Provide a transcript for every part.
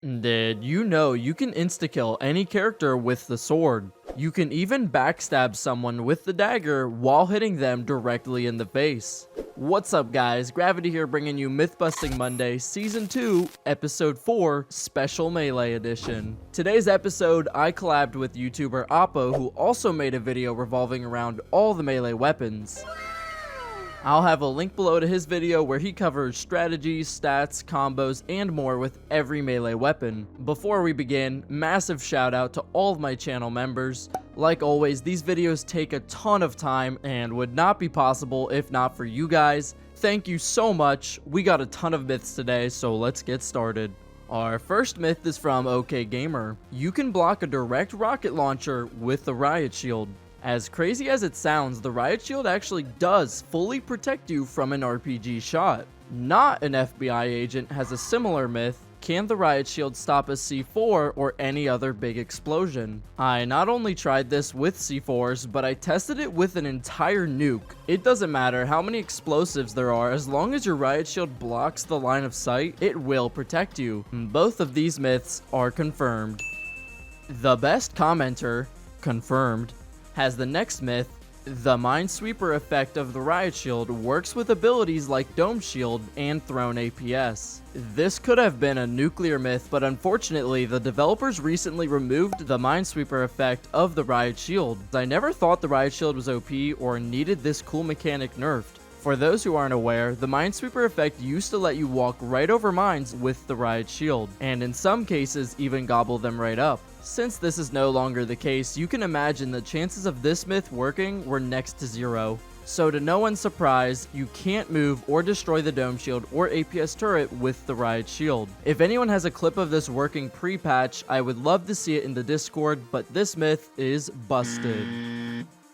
Did you know you can insta-kill any character with the sword? You can even backstab someone with the dagger while hitting them directly in the face. What's up guys, Gravity here bringing you Myth-Busting Monday Season 2, Episode 4, Special Melee Edition. Today's episode, I collabed with YouTuber Oppo, who also made a video revolving around all the melee weapons. I'll have a link below to his video where he covers strategies, stats, combos, and more with every melee weapon. Before we begin, massive shout out to all of my channel members. Like always, these videos take a ton of time and would not be possible if not for you guys. Thank you so much. We got a ton of myths today, so let's get started. Our first myth is from OK Gamer. You can block a direct rocket launcher with the riot shield. As crazy as it sounds, the riot shield actually does fully protect you from an RPG shot. Not an FBI agent has a similar myth. Can the riot shield stop a C4 or any other big explosion? I not only tried this with C4s, but I tested it with an entire nuke. It doesn't matter how many explosives there are, as long as your riot shield blocks the line of sight, it will protect you. Both of these myths are confirmed. The best commenter, confirmed, has the next myth. The Minesweeper effect of the riot shield works with abilities like Dome Shield and Thrown APS. This could have been a nuclear myth, but unfortunately the developers recently removed the Minesweeper effect of the riot shield. I never thought the riot shield was OP or needed this cool mechanic nerfed. For those who aren't aware, the Minesweeper effect used to let you walk right over mines with the riot shield, and in some cases even gobble them right up. Since this is no longer the case, you can imagine the chances of this myth working were next to zero. So to no one's surprise, you can't move or destroy the dome shield or APS turret with the riot shield. If anyone has a clip of this working pre-patch, I would love to see it in the Discord, but this myth is busted.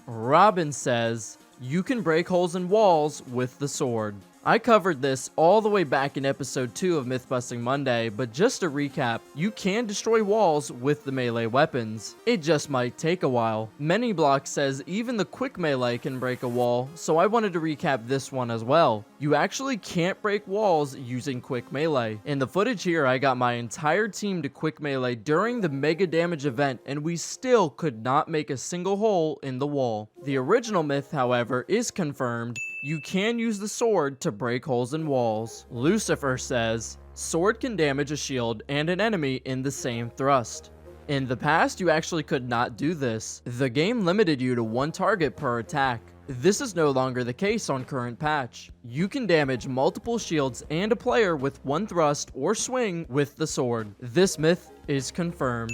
Robin says, you can break holes in walls with the sword. I covered this all the way back in episode 2 of Myth-Busting Monday, but just to recap, you can destroy walls with the melee weapons. It just might take a while. ManyBlock says even the quick melee can break a wall, so I wanted to recap this one as well. You actually can't break walls using quick melee. In the footage here, I got my entire team to quick melee during the mega damage event, and we still could not make a single hole in the wall. The original myth, however, is confirmed. You can use the sword to break holes in walls. Lucifer says, sword can damage a shield and an enemy in the same thrust. In the past, you actually could not do this. The game limited you to one target per attack. This is no longer the case on current patch. You can damage multiple shields and a player with one thrust or swing with the sword. This myth is confirmed.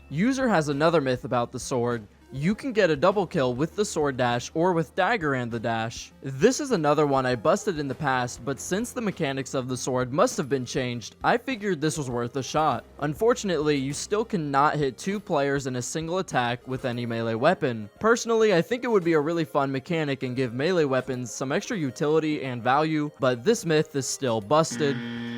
User has another myth about the sword. You can get a double kill with the sword dash or with dagger and the dash. This is another one I busted in the past, but since the mechanics of the sword must have been changed, I figured this was worth a shot. Unfortunately, you still cannot hit two players in a single attack with any melee weapon. Personally, I think it would be a really fun mechanic and give melee weapons some extra utility and value, but this myth is still busted.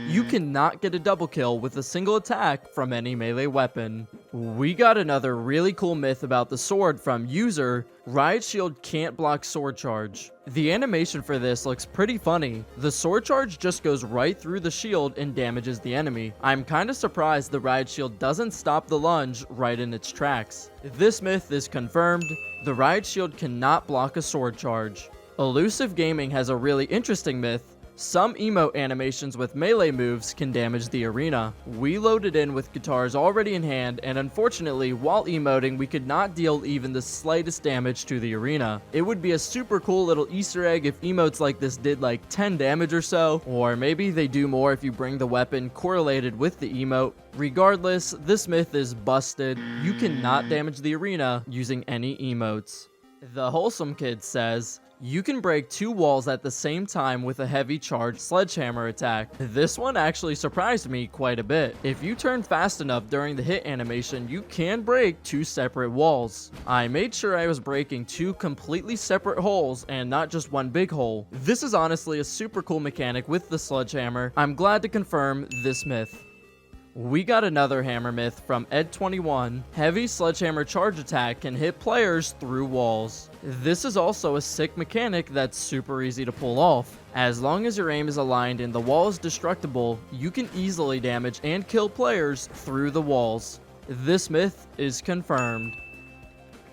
You cannot get a double kill with a single attack from any melee weapon. We got another really cool myth about the sword from User. Riot Shield can't block sword charge. The animation for this looks pretty funny. The sword charge just goes right through the shield and damages the enemy. I'm kinda surprised the Riot Shield doesn't stop the lunge right in its tracks. This myth is confirmed. The Riot Shield cannot block a sword charge. Elusive Gaming has a really interesting myth. Some emote animations with melee moves can damage the arena. We loaded in with guitars already in hand, and unfortunately, while emoting, we could not deal even the slightest damage to the arena. It would be a super cool little Easter egg if emotes like this did like 10 damage or so, or maybe they do more if you bring the weapon correlated with the emote. Regardless, this myth is busted. You cannot damage the arena using any emotes. The Wholesome Kid says, you can break two walls at the same time with a heavy charged sledgehammer attack. This one actually surprised me quite a bit. If you turn fast enough during the hit animation, you can break two separate walls. I made sure I was breaking two completely separate holes and not just one big hole. This is honestly a super cool mechanic with the sledgehammer. I'm glad to confirm this myth. We got another hammer myth from Ed21. Heavy sledgehammer charge attack can hit players through walls. This is also a sick mechanic that's super easy to pull off. As long as your aim is aligned and the wall is destructible, you can easily damage and kill players through the walls. This myth is confirmed.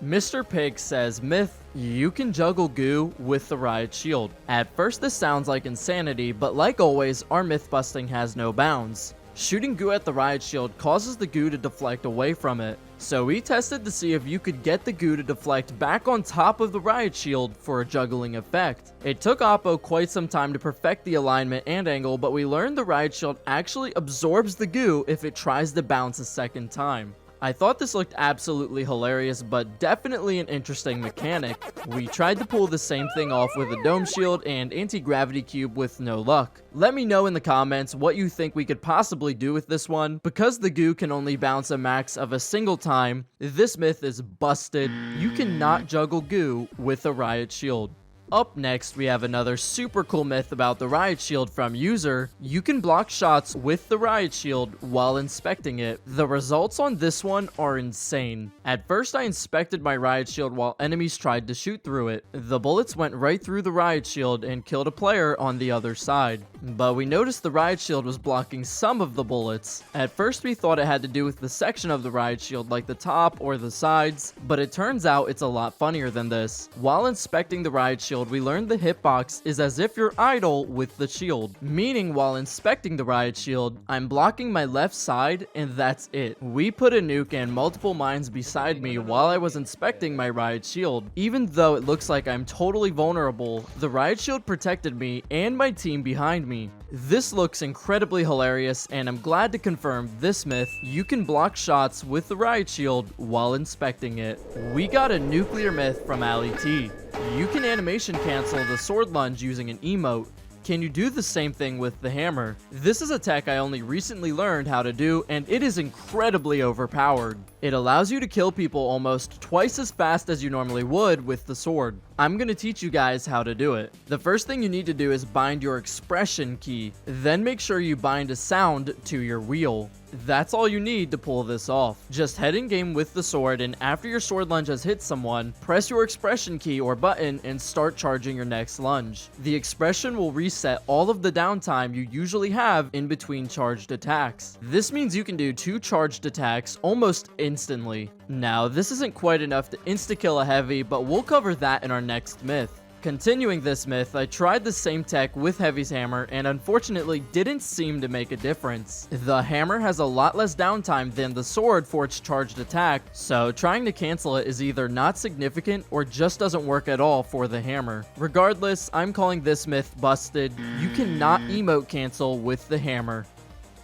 Mr. Pig says, myth, you can juggle goo with the riot shield. At first this sounds like insanity, but like always, our myth busting has no bounds. Shooting goo at the riot shield causes the goo to deflect away from it. So we tested to see if you could get the goo to deflect back on top of the riot shield for a juggling effect. It took Oppo quite some time to perfect the alignment and angle, but we learned the riot shield actually absorbs the goo if it tries to bounce a second time. I thought this looked absolutely hilarious, but definitely an interesting mechanic. We tried to pull the same thing off with a dome shield and anti-gravity cube with no luck. Let me know in the comments what you think we could possibly do with this one. Because the goo can only bounce a max of a single time, this myth is busted. You cannot juggle goo with a riot shield. Up next, we have another super cool myth about the riot shield from User. You can block shots with the riot shield while inspecting it. The results on this one are insane. At first, I inspected my riot shield while enemies tried to shoot through it. The bullets went right through the riot shield and killed a player on the other side. But we noticed the riot shield was blocking some of the bullets. At first, we thought it had to do with the section of the riot shield, like the top or the sides, but it turns out it's a lot funnier than this. While inspecting the riot shield, we learned the hitbox is as if you're idle with the shield, meaning while inspecting the riot shield, I'm blocking my left side and that's it. We put a nuke and multiple mines beside me while I was inspecting my riot shield. Even though it looks like I'm totally vulnerable, the riot shield protected me and my team behind me. This looks incredibly hilarious, and I'm glad to confirm this myth, you can block shots with the riot shield while inspecting it. We got a nuclear myth from Ali T. You can animation cancel the sword lunge using an emote. Can you do the same thing with the hammer? This is a tech I only recently learned how to do, and it is incredibly overpowered. It allows you to kill people almost twice as fast as you normally would with the sword. I'm gonna teach you guys how to do it. The first thing you need to do is bind your expression key, then make sure you bind a sound to your wheel. That's all you need to pull this off. Just head in game with the sword, and after your sword lunge has hit someone, press your expression key or button and start charging your next lunge. The expression will reset all of the downtime you usually have in between charged attacks. This means you can do 2 charged attacks almost instantly. Now, this isn't quite enough to insta-kill a heavy, but we'll cover that in our next myth. Continuing this myth, I tried the same tech with Heavy's hammer and unfortunately didn't seem to make a difference. The hammer has a lot less downtime than the sword for its charged attack, so trying to cancel it is either not significant or just doesn't work at all for the hammer. Regardless, I'm calling this myth busted. You cannot emote cancel with the hammer.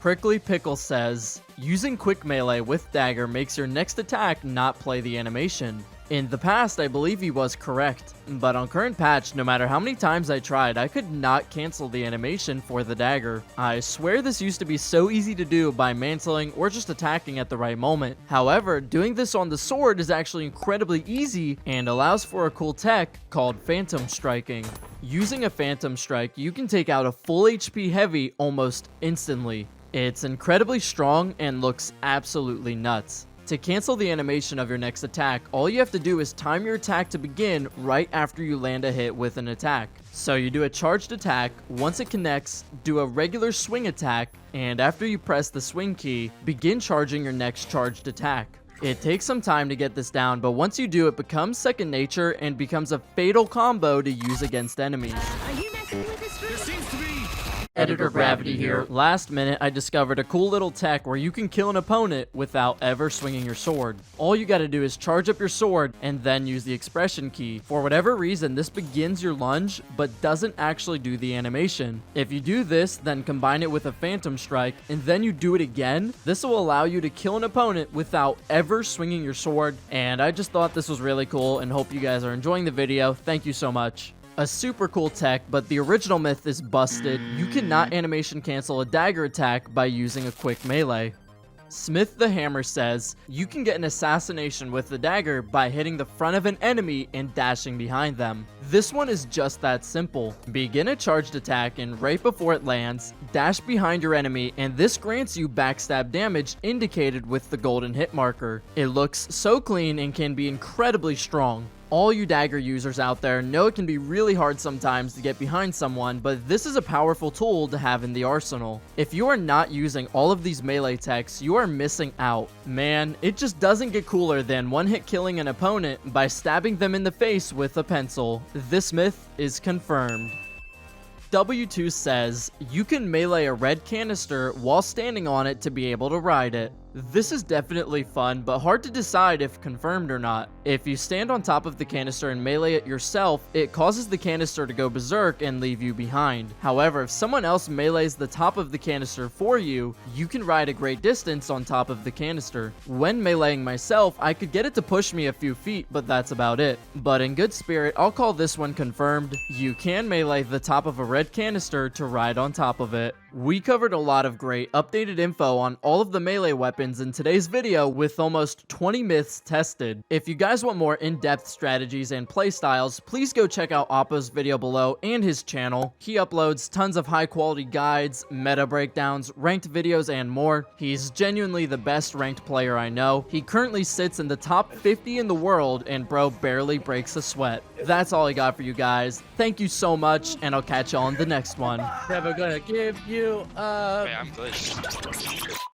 Prickly Pickle says, using quick melee with dagger makes your next attack not play the animation. In the past, I believe he was correct, but on current patch, no matter how many times I tried, I could not cancel the animation for the dagger. I swear this used to be so easy to do by mantling or just attacking at the right moment. However, doing this on the sword is actually incredibly easy and allows for a cool tech called Phantom Striking. Using a Phantom Strike, you can take out a full HP heavy almost instantly. It's incredibly strong and looks absolutely nuts. To cancel the animation of your next attack, all you have to do is time your attack to begin right after you land a hit with an attack. So you do a charged attack, once it connects, do a regular swing attack, and after you press the swing key, begin charging your next charged attack. It takes some time to get this down, but once you do, it becomes second nature and becomes a fatal combo to use against enemies. Are you messing with this room? There seems to be... Editor Gravity here. Last minute, I discovered a cool little tech where you can kill an opponent without ever swinging your sword. All you gotta do is charge up your sword and then use the expression key. For whatever reason, this begins your lunge, but doesn't actually do the animation. If you do this, then combine it with a Phantom Strike, and then you do it again, this will allow you to kill an opponent without ever swinging your sword. And I just thought this was really cool and hope you guys are enjoying the video. Thank you so much. A super cool tech, but the original myth is busted. You cannot animation cancel a dagger attack by using a quick melee. Smith the Hammer says, you can get an assassination with the dagger by hitting the front of an enemy and dashing behind them. This one is just that simple. Begin a charged attack and right before it lands, dash behind your enemy, and this grants you backstab damage indicated with the golden hit marker. It looks so clean and can be incredibly strong. All you dagger users out there know it can be really hard sometimes to get behind someone, but this is a powerful tool to have in the arsenal. If you are not using all of these melee techs, you are missing out. Man, it just doesn't get cooler than one hit killing an opponent by stabbing them in the face with a pencil. This myth is confirmed. W2 says, you can melee a red canister while standing on it to be able to ride it. This is definitely fun, but hard to decide if confirmed or not. If you stand on top of the canister and melee it yourself, it causes the canister to go berserk and leave you behind. However, if someone else melees the top of the canister for you, you can ride a great distance on top of the canister. When meleeing myself, I could get it to push me a few feet, but that's about it. But in good spirit, I'll call this one confirmed. You can melee the top of a red canister to ride on top of it. We covered a lot of great updated info on all of the melee weapons in today's video with almost 20 myths tested. If you guys want more in-depth strategies and playstyles, please go check out Oppo's video below and his channel. He uploads tons of high quality guides, meta breakdowns, ranked videos, and more. He's genuinely the best ranked player I know. He currently sits in the top 50 in the world, and bro barely breaks a sweat. That's all I got for you guys. Thank you so much, and I'll catch you on the next one. Never gonna give you up. Wait, I'm glitched.